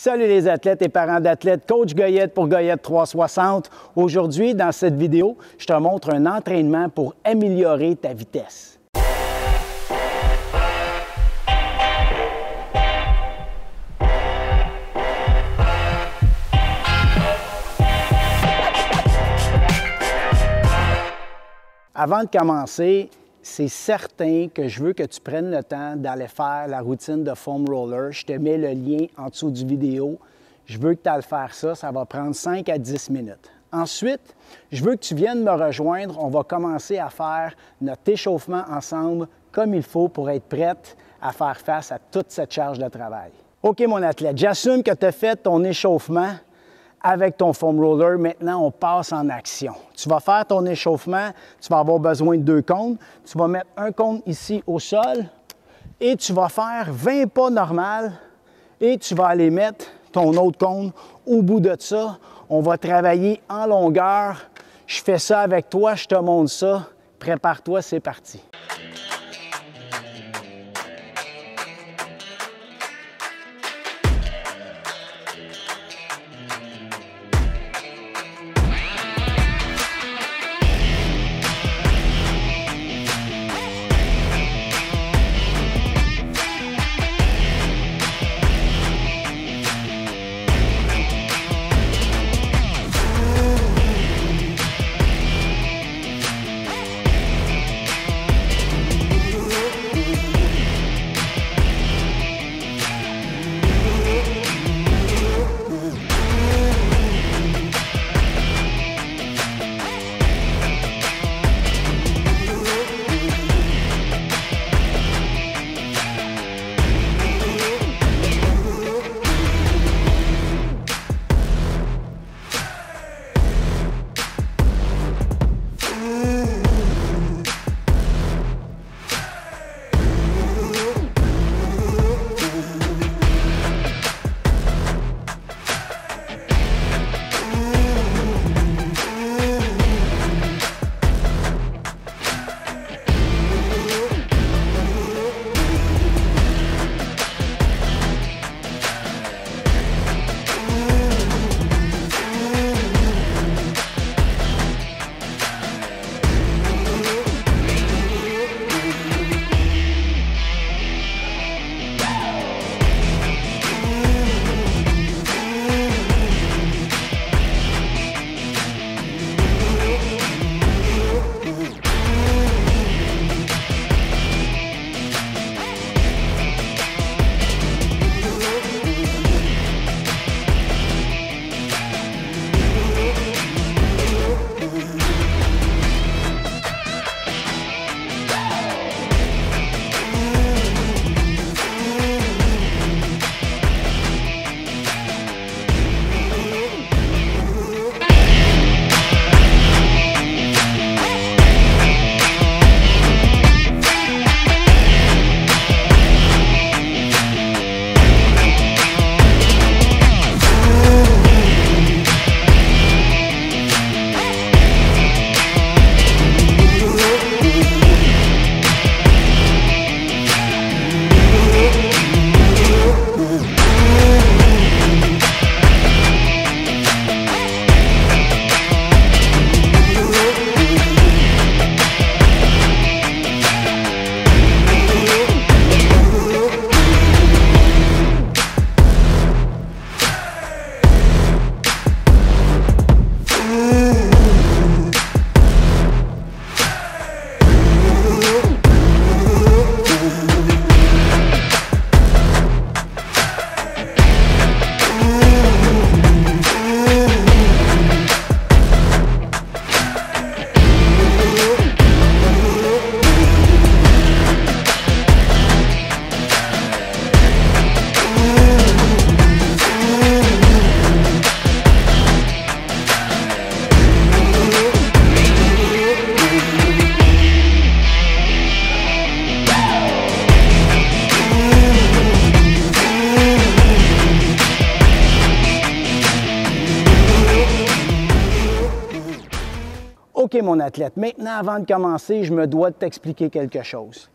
Salut les athlètes et parents d'athlètes, coach Goyette pour Goyette 360. Aujourd'hui, dans cette vidéo, je te montre un entraînement pour améliorer ta vitesse. Avant de commencer, c'est certain que je veux que tu prennes le temps d'aller faire la routine de foam roller. Je te mets le lien en dessous du vidéo. Je veux que tu ailles faire ça. Ça va prendre 5 à 10 minutes. Ensuite, je veux que tu viennes me rejoindre. On va commencer à faire notre échauffement ensemble comme il faut pour être prête à faire face à toute cette charge de travail. OK, mon athlète, j'assume que tu as fait ton échauffement avec ton foam roller. Maintenant, on passe en action. Tu vas faire ton échauffement, tu vas avoir besoin de 2 cônes. Tu vas mettre un cône ici au sol et tu vas faire 20 pas normal et tu vas aller mettre ton autre cône au bout de ça. On va travailler en longueur. Je fais ça avec toi, je te montre ça. Prépare-toi, c'est parti. OK, mon athlète, maintenant, avant de commencer, je me dois de t'expliquer quelque chose.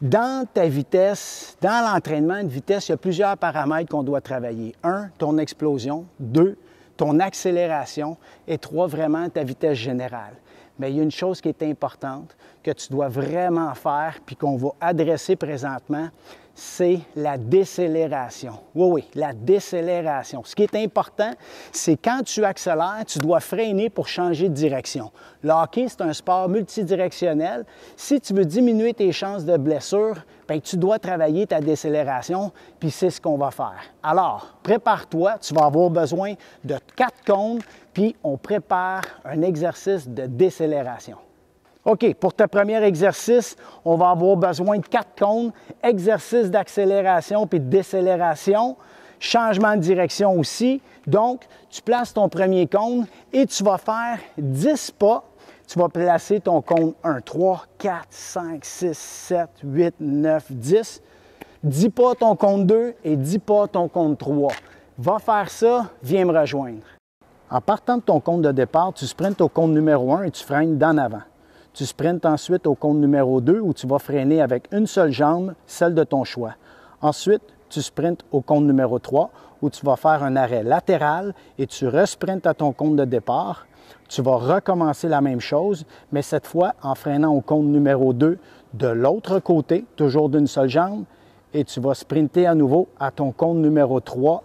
Dans ta vitesse, dans l'entraînement de vitesse, il y a plusieurs paramètres qu'on doit travailler. 1, ton explosion. 2, ton accélération. Et 3, vraiment ta vitesse générale. Mais il y a une chose qui est importante que tu dois vraiment faire puis qu'on va adresser présentement, c'est la décélération. Oui, la décélération. Ce qui est important, c'est quand tu accélères, tu dois freiner pour changer de direction. Le hockey, c'est un sport multidirectionnel. Si tu veux diminuer tes chances de blessure, bien, tu dois travailler ta décélération, puis c'est ce qu'on va faire. Alors, prépare-toi, tu vas avoir besoin de 4 cônes, puis on prépare un exercice de décélération. OK, pour ton premier exercice, on va avoir besoin de 4 cônes, exercice d'accélération puis de décélération, changement de direction aussi. Donc, tu places ton premier cône et tu vas faire 10 pas. Tu vas placer ton cône 1, 3, 4, 5, 6, 7, 8, 9, 10. 10 pas ton cône 2 et 10 pas ton cône 3. Va faire ça, viens me rejoindre. En partant de ton cône de départ, tu sprintes au cône numéro 1 et tu freines d'en avant. Tu sprintes ensuite au cône numéro 2 où tu vas freiner avec une seule jambe, celle de ton choix. Ensuite, tu sprintes au cône numéro 3 où tu vas faire un arrêt latéral et tu resprintes à ton cône de départ. Tu vas recommencer la même chose, mais cette fois en freinant au cône numéro 2 de l'autre côté, toujours d'une seule jambe, et tu vas sprinter à nouveau à ton cône numéro 3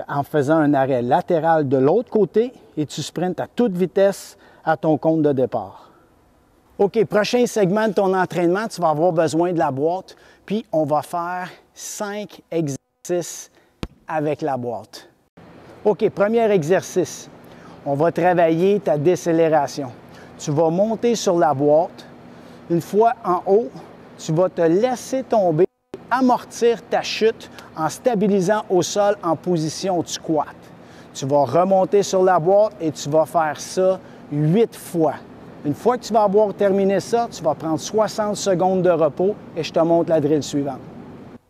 en faisant un arrêt latéral de l'autre côté et tu sprintes à toute vitesse à ton cône de départ. OK, prochain segment de ton entraînement, tu vas avoir besoin de la boîte, puis on va faire 5 exercices avec la boîte. OK, premier exercice, on va travailler ta décélération. Tu vas monter sur la boîte. Une fois en haut, tu vas te laisser tomber, amortir ta chute en stabilisant au sol en position de squat. Tu vas remonter sur la boîte et tu vas faire ça 8 fois. Une fois que tu vas avoir terminé ça, tu vas prendre 60 secondes de repos et je te montre la drill suivante.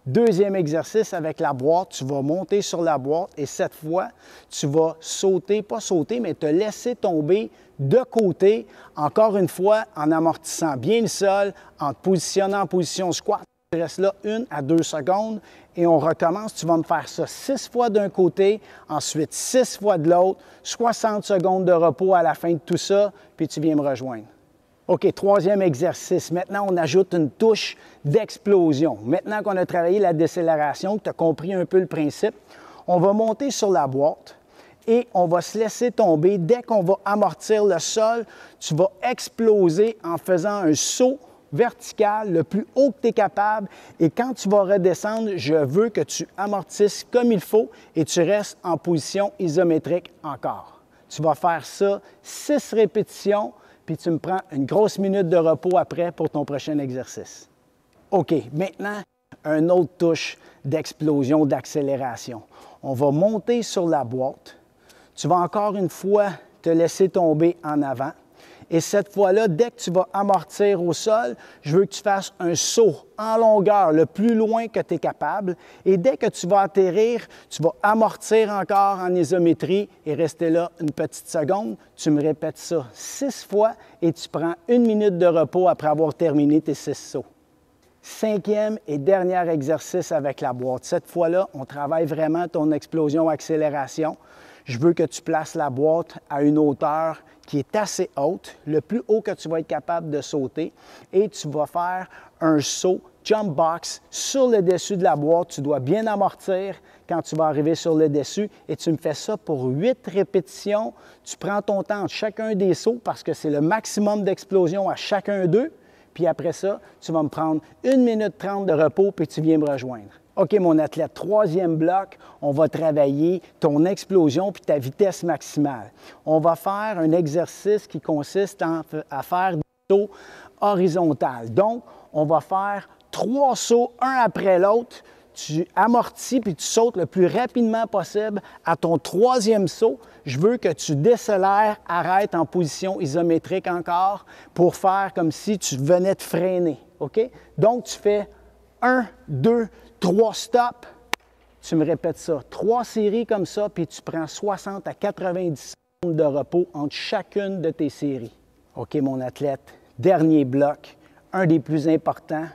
Deuxième exercice avec la boîte, tu vas monter sur la boîte et cette fois, tu vas sauter, pas sauter, mais te laisser tomber de côté, encore une fois, en amortissant bien le sol, en te positionnant en position squat. Tu restes là 1 à 2 secondes et on recommence. Tu vas me faire ça 6 fois d'un côté, ensuite 6 fois de l'autre, 60 secondes de repos à la fin de tout ça, puis tu viens me rejoindre. OK, troisième exercice. Maintenant, on ajoute une touche d'explosion. Maintenant qu'on a travaillé la décélération, que tu as compris un peu le principe, on va monter sur la boîte et on va se laisser tomber. Dès qu'on va amortir le sol, tu vas exploser en faisant un saut vertical, le plus haut que tu es capable. Et quand tu vas redescendre, je veux que tu amortisses comme il faut et tu restes en position isométrique encore. Tu vas faire ça 6 répétitions, puis tu me prends une grosse minute de repos après pour ton prochain exercice. OK, maintenant, une autre touche d'explosion, d'accélération. On va monter sur la boîte. Tu vas encore une fois te laisser tomber en avant. Et cette fois-là, dès que tu vas amortir au sol, je veux que tu fasses un saut en longueur le plus loin que tu es capable. Et dès que tu vas atterrir, tu vas amortir encore en isométrie et rester là une petite seconde. Tu me répètes ça 6 fois et tu prends 1 minute de repos après avoir terminé tes 6 sauts. Cinquième et dernier exercice avec la boîte. Cette fois-là, on travaille vraiment ton explosion-accélération. Je veux que tu places la boîte à une hauteur qui est assez haute, le plus haut que tu vas être capable de sauter, et tu vas faire un saut jump box sur le dessus de la boîte. Tu dois bien amortir quand tu vas arriver sur le dessus et tu me fais ça pour 8 répétitions. Tu prends ton temps entre chacun des sauts parce que c'est le maximum d'explosion à chacun d'eux. Puis après ça, tu vas me prendre 1 minute 30 de repos puis tu viens me rejoindre. OK, mon athlète, troisième bloc, on va travailler ton explosion puis ta vitesse maximale. On va faire un exercice qui consiste à faire des sauts horizontaux. Donc, on va faire 3 sauts, un après l'autre. Tu amortis puis tu sautes le plus rapidement possible. À ton troisième saut, je veux que tu décélères, arrêtes en position isométrique encore pour faire comme si tu venais de freiner. OK? Donc, tu fais 1, 2, 3 stops. Tu me répètes ça. 3 séries comme ça, puis tu prends 60 à 90 secondes de repos entre chacune de tes séries. OK, mon athlète. Dernier bloc, un des plus importants.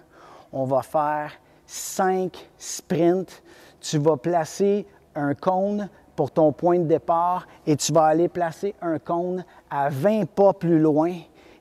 on va faire 5 sprints. Tu vas placer un cône pour ton point de départ et tu vas aller placer un cône à 20 pas plus loin.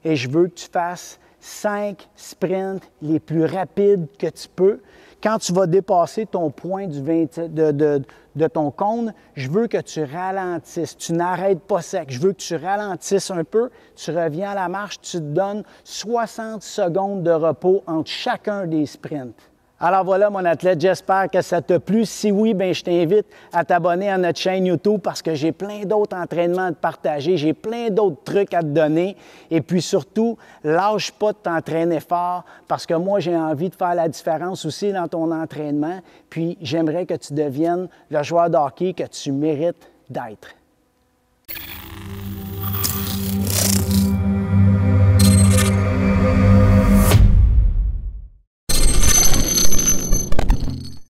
Et je veux que tu fasses 5 sprints les plus rapides que tu peux. Quand tu vas dépasser ton point de ton cône, je veux que tu ralentisses. Tu n'arrêtes pas sec. Je veux que tu ralentisses un peu. Tu reviens à la marche. Tu te donnes 60 secondes de repos entre chacun des sprints. Alors voilà, mon athlète, j'espère que ça t'a plu. Si oui, bien, je t'invite à t'abonner à notre chaîne YouTube parce que j'ai plein d'autres entraînements à te partager, j'ai plein d'autres trucs à te donner. Et puis surtout, lâche pas de t'entraîner fort parce que moi, j'ai envie de faire la différence aussi dans ton entraînement. Puis j'aimerais que tu deviennes le joueur de hockey que tu mérites d'être.